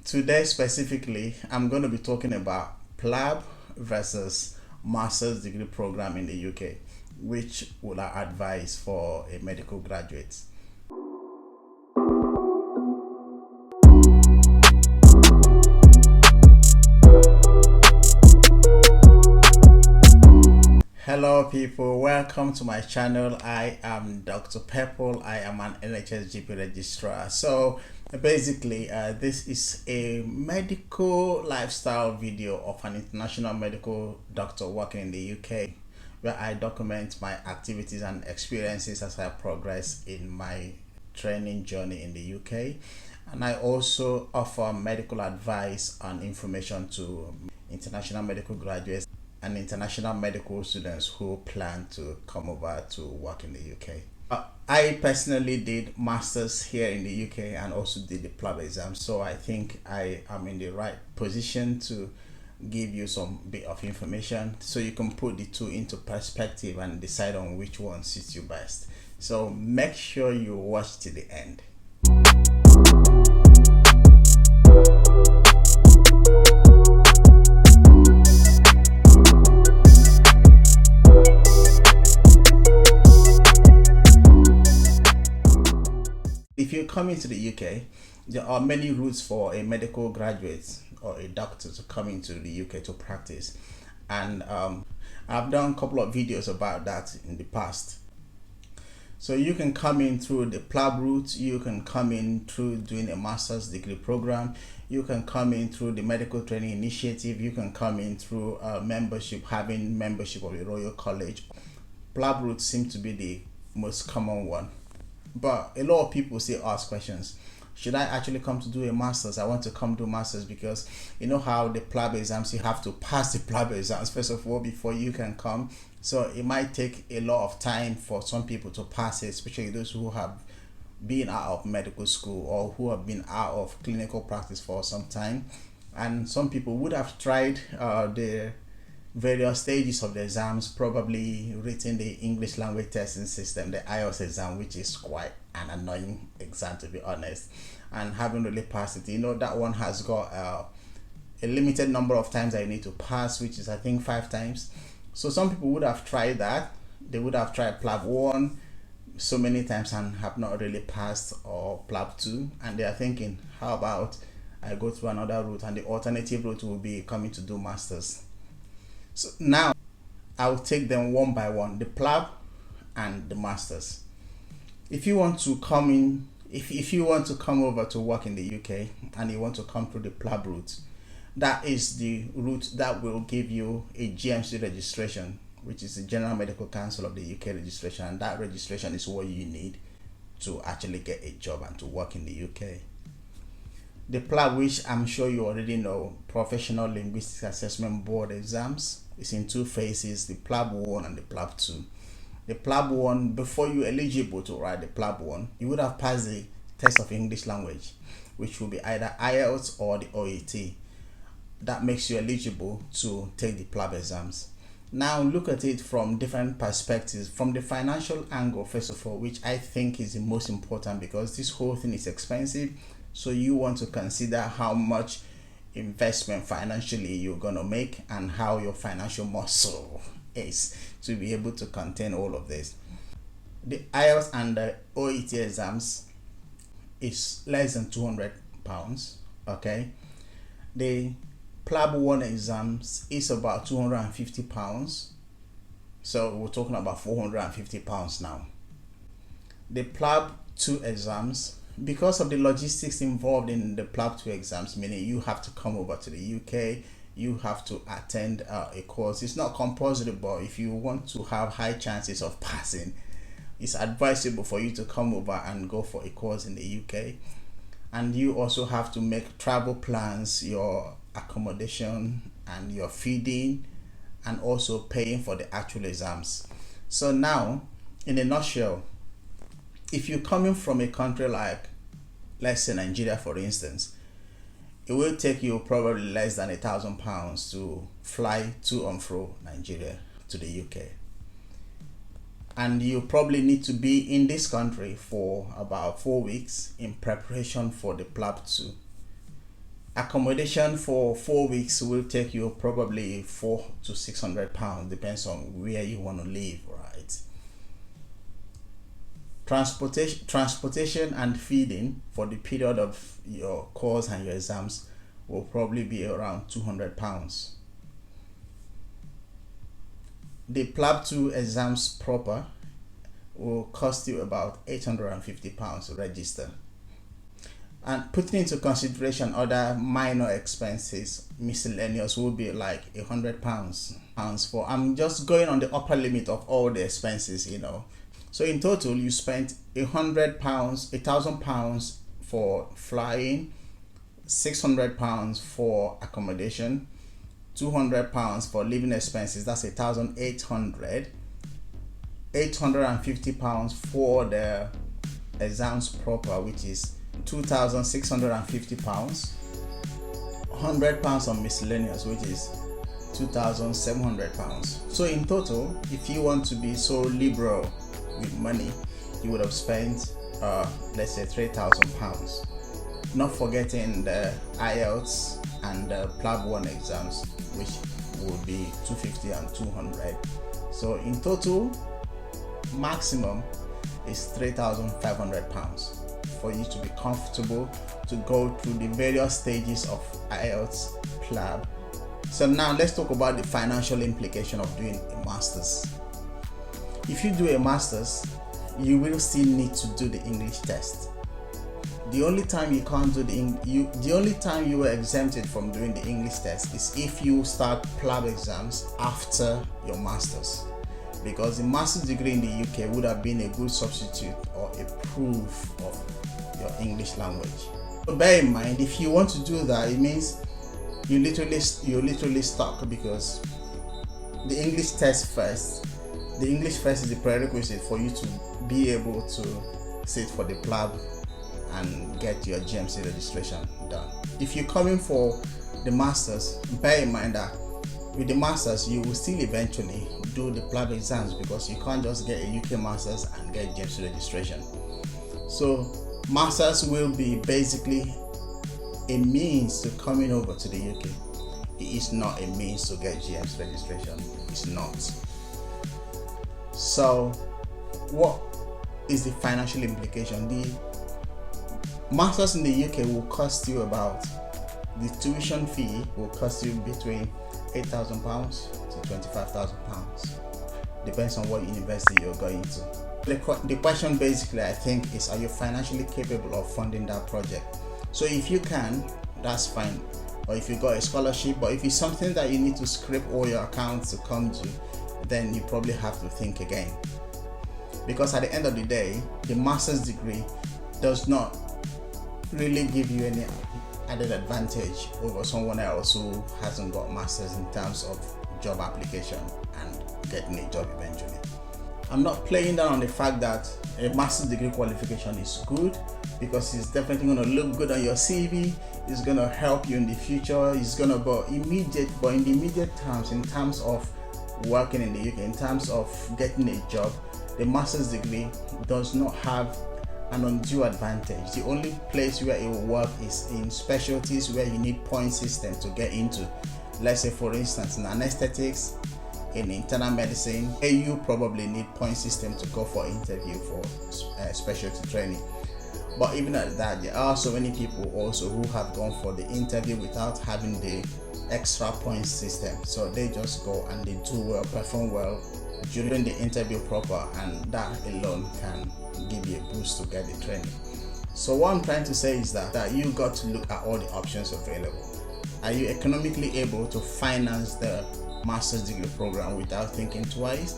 Today specifically, I'm going to be talking about PLAB versus master's degree program in the UK, which would I advise for a medical graduate. Hello people, welcome to my channel. I am Dr. Pepple. I am an NHS GP registrar. So basically this is a medical lifestyle video of an international medical doctor working in the UK, where I document my activities and experiences as I progress in my training journey in the UK, and I also offer medical advice and information to international medical graduates and international medical students who plan to come over to work in the UK. I personally did masters here in the UK and also did the PLAB exam, so I think I am in the right position to give you some bit of information so you can put the two into perspective and decide on which one suits you best. So make sure you watch to the end. If you come into the UK, there are many routes for a medical graduate or a doctor to come into the UK to practice, and I've done a couple of videos about that in the past. So you can come in through the PLAB route, you can come in through doing a master's degree program, you can come in through the medical training initiative, you can come in through having membership of the Royal College. PLAB route seems to be the most common one. But a lot of people still ask questions. Should I actually come to do a master's? I want to come do masters because you know how the PLAB exams, you have to pass the PLAB exams first of all before you can come. So it might take a lot of time for some people to pass it, especially those who have been out of medical school or who have been out of clinical practice for some time. And some people would have tried the various stages of the exams, probably written the English language testing system, the IELTS exam, which is quite an annoying exam to be honest, and haven't really passed it. You know, that one has got a limited number of times that you need to pass, which is I think 5 times. So some people would have tried that. They would have tried PLAB 1 so many times and have not really passed, or PLAB 2, and they are thinking, how about I go through another route, and the alternative route will be coming to do masters. So now I'll take them one by one, the PLAB and the masters. If you want to come in, if you want to come over to work in the UK and you want to come through the PLAB route, that is the route that will give you a GMC registration, which is the General Medical Council of the UK registration, and that registration is what you need to actually get a job and to work in the UK. The PLAB, which I'm sure you already know, Professional Linguistics Assessment Board exams, is in 2 phases, the PLAB 1 and the PLAB 2. The PLAB 1, before you're eligible to write the PLAB 1, you would have passed the test of English language, which will be either IELTS or the OET. That makes you eligible to take the PLAB exams. Now look at it from different perspectives. From the financial angle, first of all, which I think is the most important, because this whole thing is expensive, so you want to consider how much investment financially you're gonna make and how your financial muscle is to be able to contain all of this. The IELTS and the OET exams is less than £200, okay? The PLAB 1 exams is about £250, so we're talking about £450 now. The PLAB 2 exams, because of the logistics involved in the PLAB 2 exams, meaning you have to come over to the UK, you have to attend a course. It's not compulsory, but if you want to have high chances of passing, it's advisable for you to come over and go for a course in the UK. And you also have to make travel plans, your accommodation and your feeding, and also paying for the actual exams. So now, in a nutshell, if you're coming from a country like, let's say Nigeria for instance, it will take you probably less than £1,000 to fly to and fro Nigeria to the UK. And you probably need to be in this country for about 4 weeks in preparation for the PLAB 2. Accommodation for 4 weeks will take you probably £400 to £600, depends on where you want to live, right? Transportation and feeding for the period of your course and your exams will probably be around £200. The PLAB 2 exams proper will cost you about £850 to register. And putting into consideration other minor expenses, miscellaneous will be like £100 for, I'm just going on the upper limit of all the expenses, you know. So in total, you spent £1,000 for flying, £600 for accommodation, £200 for living expenses, that's £1,800, £850 for the exams proper, which is £2,650, £100 on miscellaneous, which is £2,700. So in total, if you want to be so liberal with money, you would have spent let's say £3,000, not forgetting the IELTS and the PLAB 1 exams, which will be £250 and £200. So in total, maximum is £3,500 for you to be comfortable to go through the various stages of IELTS, PLAB. So now let's talk about the financial implication of doing a master's. If you do a master's, you will still need to do the English test. The only time you can't do the only time you were exempted from doing the English test is if you start PLAB exams after your master's, because the master's degree in the UK would have been a good substitute or a proof of your English language. But bear in mind, if you want to do that, it means you're literally stuck, because the English test first. The English first is the prerequisite for you to be able to sit for the PLAB and get your GMC registration done. If you're coming for the masters, bear in mind that with the masters you will still eventually do the PLAB exams, because you can't just get a UK masters and get GMC registration. So masters will be basically a means to coming over to the UK. It is not a means to get GMC registration. It's not. So what is the financial implication? The masters in the UK will cost you about, the tuition fee will cost you between £8,000 to £25,000, depends on what university you're going to. The question basically, I think, is, are you financially capable of funding that project? So if you can, that's fine. Or if you got a scholarship, but if it's something that you need to scrape all your accounts to come to, then you probably have to think again. Because at the end of the day, the master's degree does not really give you any added advantage over someone else who hasn't got masters in terms of job application and getting a job eventually. I'm not playing down on the fact that a master's degree qualification is good, because it's definitely going to look good on your CV. It's going to help you in the future. It's going to be immediate, but in the immediate terms, in terms of working in the UK, in terms of getting a job, the master's degree does not have an undue advantage. The only place where it will work is in specialties where you need point system to get into. Let's say, for instance, in anesthetics, in internal medicine, you probably need point system to go for interview for specialty training. But even at that, there are so many people also who have gone for the interview without having the extra point system. So they just go and they do well, perform well during the interview proper, and that alone can give you a boost to get the training. So what I'm trying to say is that you got to look at all the options available. Are you economically able to finance the master's degree program without thinking twice?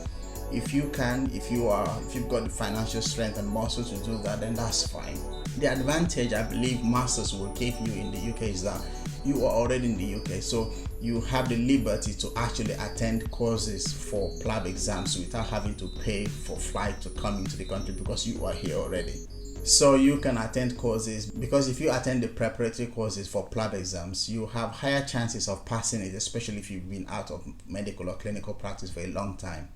If you can, if you've got the financial strength and muscle to do that, then that's fine. The advantage I believe masters will give you in the UK is that you are already in the UK, so you have the liberty to actually attend courses for PLAB exams without having to pay for flight to come into the country, because you are here already. So you can attend courses, because if you attend the preparatory courses for PLAB exams, you have higher chances of passing it, especially if you've been out of medical or clinical practice for a long time.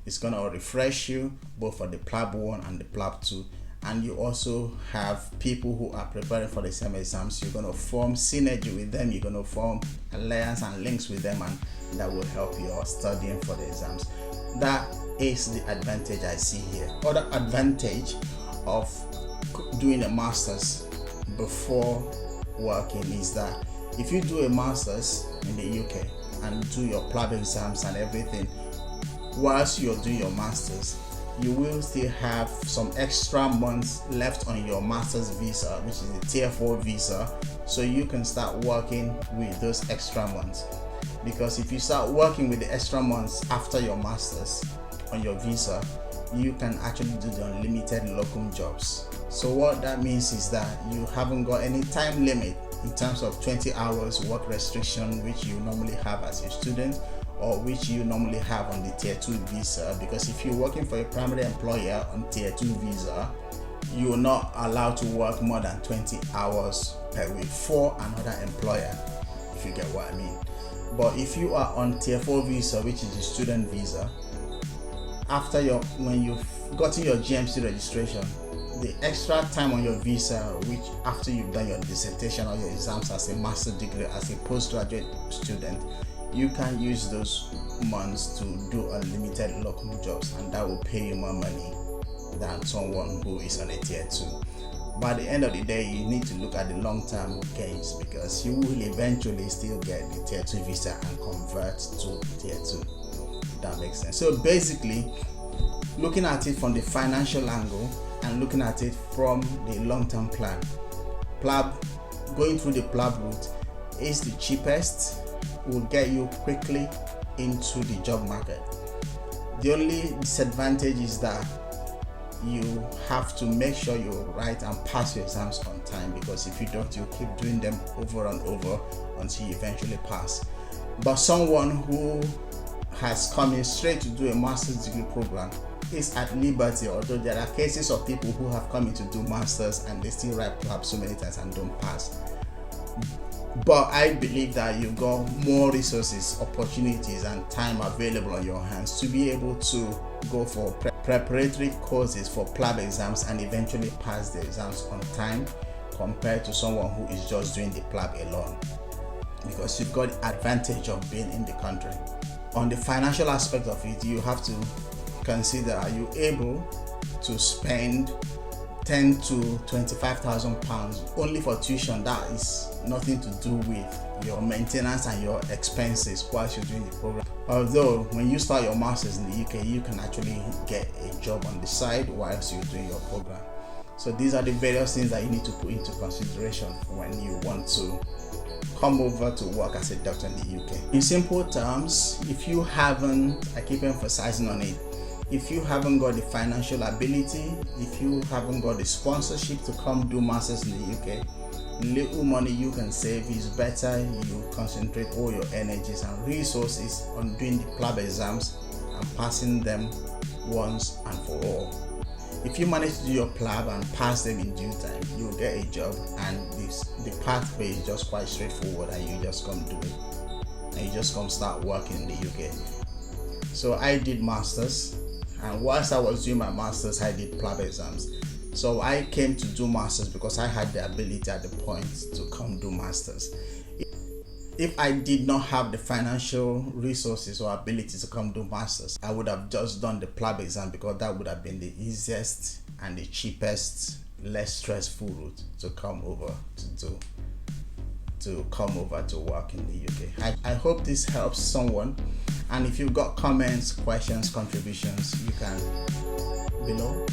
It's going to refresh you both for the PLAB 1 and the PLAB 2, and you also have people who are preparing for the same exams. You're going to form synergy with them, you're going to form alliance and links with them, and that will help you studying for the exams. That is the advantage I see here. Other advantage of doing a master's before working is that if you do a master's in the UK and do your PLAB exams and everything whilst you're doing your master's, you will still have some extra months left on your master's visa, which is the tier 4 visa, so you can start working with those extra months. Because if you start working with the extra months after your master's on your visa, you can actually do the unlimited locum jobs. So what that means is that you haven't got any time limit in terms of 20 hours work restriction, which you normally have as a student, or which you normally have on the tier 2 visa. Because if you're working for a primary employer on tier 2 visa, you're not allowed to work more than 20 hours per week for another employer, if you get what I mean. But if you are on tier 4 visa, which is the student visa, when you've gotten your GMC registration, the extra time on your visa, which after you've done your dissertation or your exams as a master's degree, as a postgraduate student, you can use those months to do unlimited local jobs, and that will pay you more money than someone who is on a tier 2. By the end of the day, you need to look at the long-term gains, because you will eventually still get the tier 2 visa and convert to tier 2. That makes sense. So basically, looking at it from the financial angle and looking at it from the long-term plan, PLAB, going through the PLAB route is the cheapest, will get you quickly into the job market. The only disadvantage is that you have to make sure you write and pass your exams on time, because if you don't, you keep doing them over and over until you eventually pass. But someone who has come in straight to do a master's degree program is at liberty, although there are cases of people who have come in to do masters and they still write PLAB so many times and don't pass. But I believe that you've got more resources, opportunities, and time available on your hands to be able to go for preparatory courses for PLAB exams and eventually pass the exams on time, compared to someone who is just doing the PLAB alone, because you've got the advantage of being in the country. On the financial aspect of it, you have to consider, are you able to spend 10 to 25,000 pounds only for tuition? That is nothing to do with your maintenance and your expenses whilst you're doing the program. Although when you start your masters in the UK, you can actually get a job on the side whilst you're doing your program. So these are the various things that you need to put into consideration when you want to come over to work as a doctor in the UK. In simple terms, if you haven't, I keep emphasizing on it, if you haven't got the financial ability, if you haven't got the sponsorship to come do masters in the UK, little money you can save is better you concentrate all your energies and resources on doing the PLAB exams and passing them once and for all. If you manage to do your PLAB and pass them in due time, you'll get a job, and the pathway is just quite straightforward, and you just come do it and you just come start working in the UK. So I did masters, and whilst I was doing my masters, I did PLAB exams. So I came to do masters because I had the ability at the point to come do masters. If I did not have the financial resources or ability to come do masters, I would have just done the PLAB exam, because that would have been the easiest and the cheapest, less stressful route to come over to work in the UK. I hope this helps someone, and if you've got comments, questions, contributions, you can below.